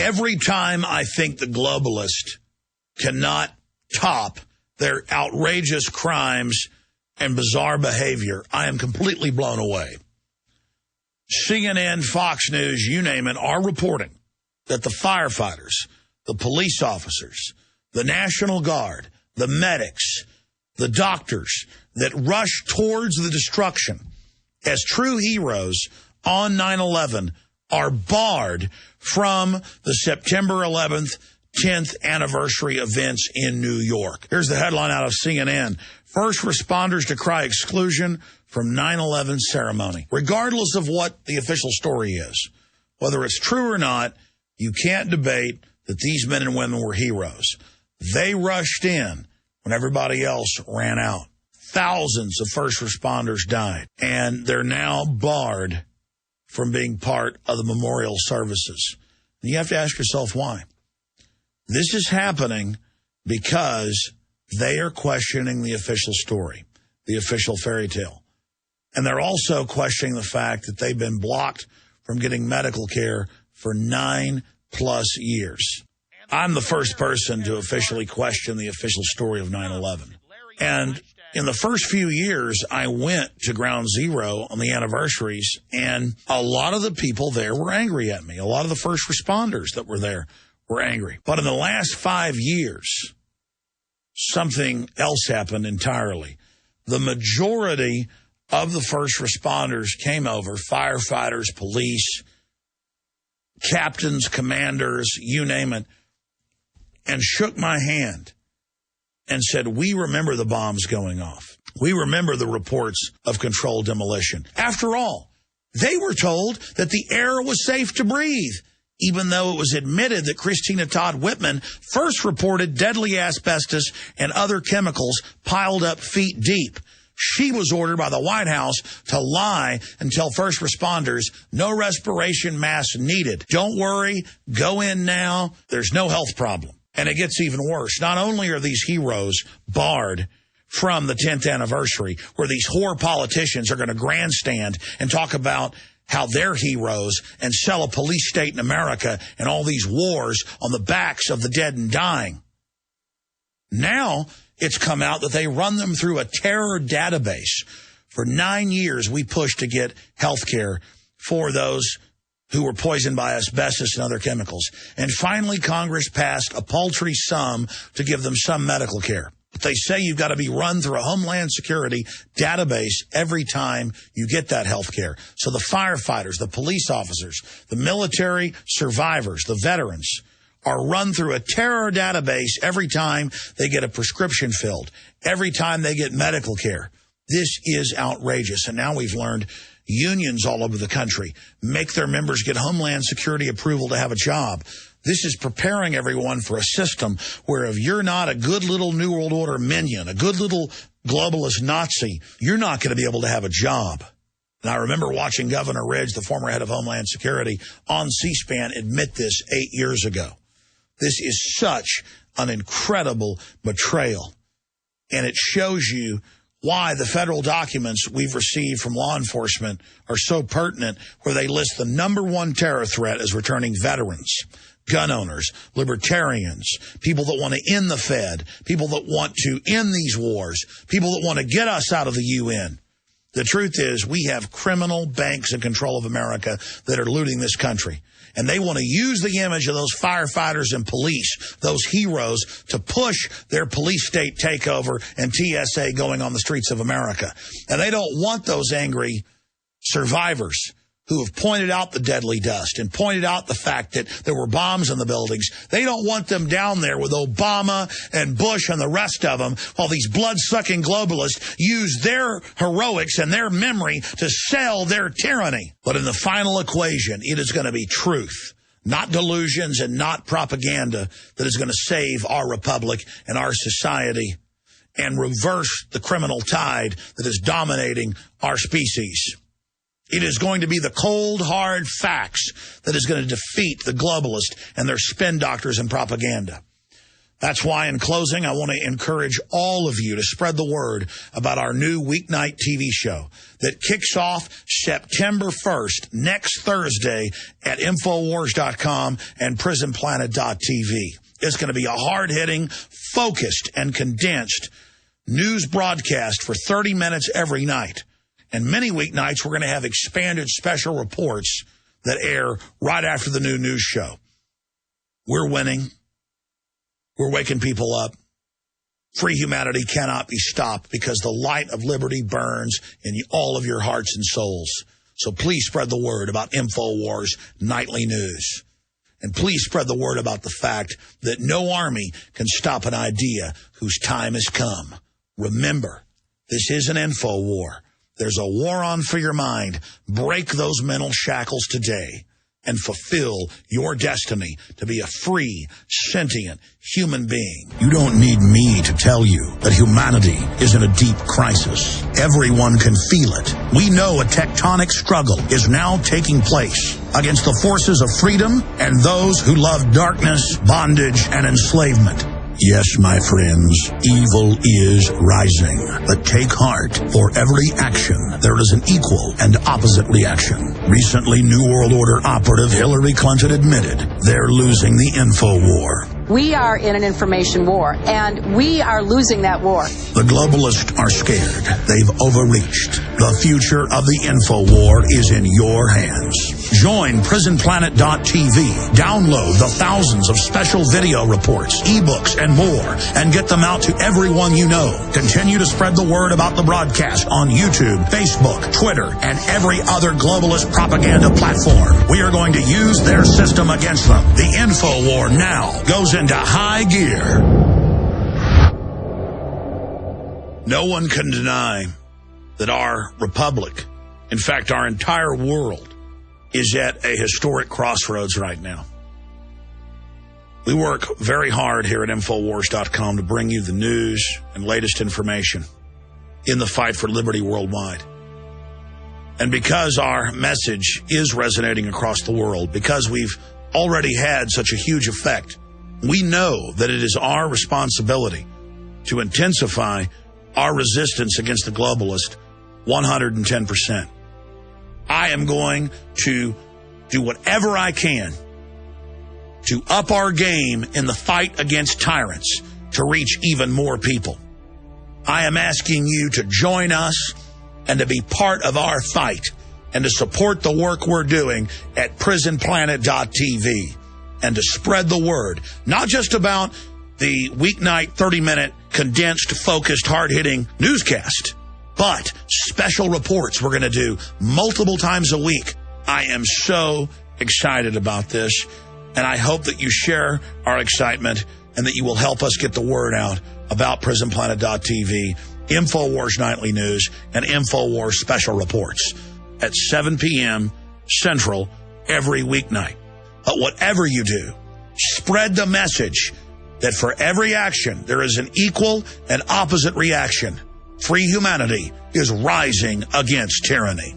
Every time I think the globalists cannot top their outrageous crimes and bizarre behavior, I am completely blown away. CNN, Fox News, you name it, are reporting that the firefighters, the police officers, the National Guard, the medics, the doctors that rushed towards the destruction as true heroes on 9/11 are barred from the September 11th, 10th anniversary events in New York. Here's the headline out of CNN. First responders decry exclusion from 9/11 ceremony. Regardless of what the official story is, whether it's true or not, you can't debate that these men and women were heroes. They rushed in when everybody else ran out. Thousands of first responders died, and they're now barred from being part of the memorial services. And you have to ask yourself why. This is happening because they are questioning the official story, the official fairy tale. And they're also questioning the fact that they've been blocked from getting medical care for 9+ years. I'm the first person to officially question the official story of 9/11. And in the first few years, I went to Ground Zero on the anniversaries, and a lot of the people there were angry at me. A lot of the first responders that were there were angry. But in the last 5 years, something else happened entirely. The majority of the first responders came over, firefighters, police, captains, commanders, you name it, and shook my hand and said, we remember the bombs going off. We remember the reports of controlled demolition. After all, they were told that the air was safe to breathe, even though it was admitted that Christina Todd Whitman first reported deadly asbestos and other chemicals piled up feet deep. She was ordered by the White House to lie and tell first responders no respiration mask needed. Don't worry, go in now, there's no health problem. And it gets even worse. Not only are these heroes barred from the 10th anniversary, where these whore politicians are going to grandstand and talk about how they're heroes and sell a police state in America and all these wars on the backs of the dead and dying. Now it's come out that they run them through a terror database. For 9 years, we pushed to get health care for those who were poisoned by asbestos and other chemicals. And finally, Congress passed a paltry sum to give them some medical care. But they say you've got to be run through a Homeland Security database every time you get that health care. So the firefighters, the police officers, the military survivors, the veterans are run through a terror database every time they get a prescription filled, every time they get medical care. This is outrageous. And now we've learned unions all over the country make their members get Homeland Security approval to have a job. This is preparing everyone for a system where if you're not a good little New World Order minion, a good little globalist Nazi, you're not going to be able to have a job. And I remember watching Governor Ridge, the former head of Homeland Security, on C-SPAN admit this 8 years ago. This is such an incredible betrayal. And it shows you why the federal documents we've received from law enforcement are so pertinent, where they list the #1 terror threat as returning veterans, gun owners, libertarians, people that want to end the Fed, people that want to end these wars, people that want to get us out of the UN. The truth is we have criminal banks in control of America that are looting this country. And they want to use the image of those firefighters and police, those heroes, to push their police state takeover and TSA going on the streets of America. And they don't want those angry survivors who have pointed out the deadly dust and pointed out the fact that there were bombs in the buildings. They don't want them down there with Obama and Bush and the rest of them, while these blood-sucking globalists use their heroics and their memory to sell their tyranny. But in the final equation, it is going to be truth, not delusions and not propaganda, that is going to save our republic and our society and reverse the criminal tide that is dominating our species. It is going to be the cold, hard facts that is going to defeat the globalists and their spin doctors and propaganda. That's why, in closing, I want to encourage all of you to spread the word about our new weeknight TV show that kicks off September 1st, next Thursday, at Infowars.com and PrisonPlanet.tv. It's going to be a hard-hitting, focused, and condensed news broadcast for 30 minutes every night. And many weeknights, we're going to have expanded special reports that air right after the new news show. We're winning. We're waking people up. Free humanity cannot be stopped because the light of liberty burns in all of your hearts and souls. So please spread the word about InfoWars Nightly News. And please spread the word about the fact that no army can stop an idea whose time has come. Remember, this is an info war. There's a war on for your mind. Break those mental shackles today and fulfill your destiny to be a free, sentient human being. You don't need me to tell you that humanity is in a deep crisis. Everyone can feel it. We know a tectonic struggle is now taking place against the forces of freedom and those who love darkness, bondage, and enslavement. Yes, my friends, evil is rising. But take heart. For every action, there is an equal and opposite reaction. Recently, New World Order operative Hillary Clinton admitted they're losing the info war. We are in an information war, and we are losing that war. The globalists are scared. They've overreached. The future of the info war is in your hands. Join PrisonPlanet.tv. Download the thousands of special video reports, ebooks, and more, and get them out to everyone you know. Continue to spread the word about the broadcast on YouTube, Facebook, Twitter, and every other globalist propaganda platform. We are going to use their system against them. The info war now goes into high gear. No one can deny that our republic, in fact, our entire world, is at a historic crossroads right now. We work very hard here at Infowars.com to bring you the news and latest information in the fight for liberty worldwide. And because our message is resonating across the world, because we've already had such a huge effect, we know that it is our responsibility to intensify our resistance against the globalist 110%. I am going to do whatever I can to up our game in the fight against tyrants to reach even more people. I am asking you to join us and to be part of our fight and to support the work we're doing at PrisonPlanet.tv and to spread the word, not just about the weeknight 30-minute condensed, focused, hard-hitting newscast, but special reports we're going to do multiple times a week. I am so excited about this, and I hope that you share our excitement and that you will help us get the word out about PrisonPlanet.tv, InfoWars Nightly News, and InfoWars Special Reports at 7 p.m. Central every weeknight. But whatever you do, spread the message that for every action, there is an equal and opposite reaction. Free humanity is rising against tyranny.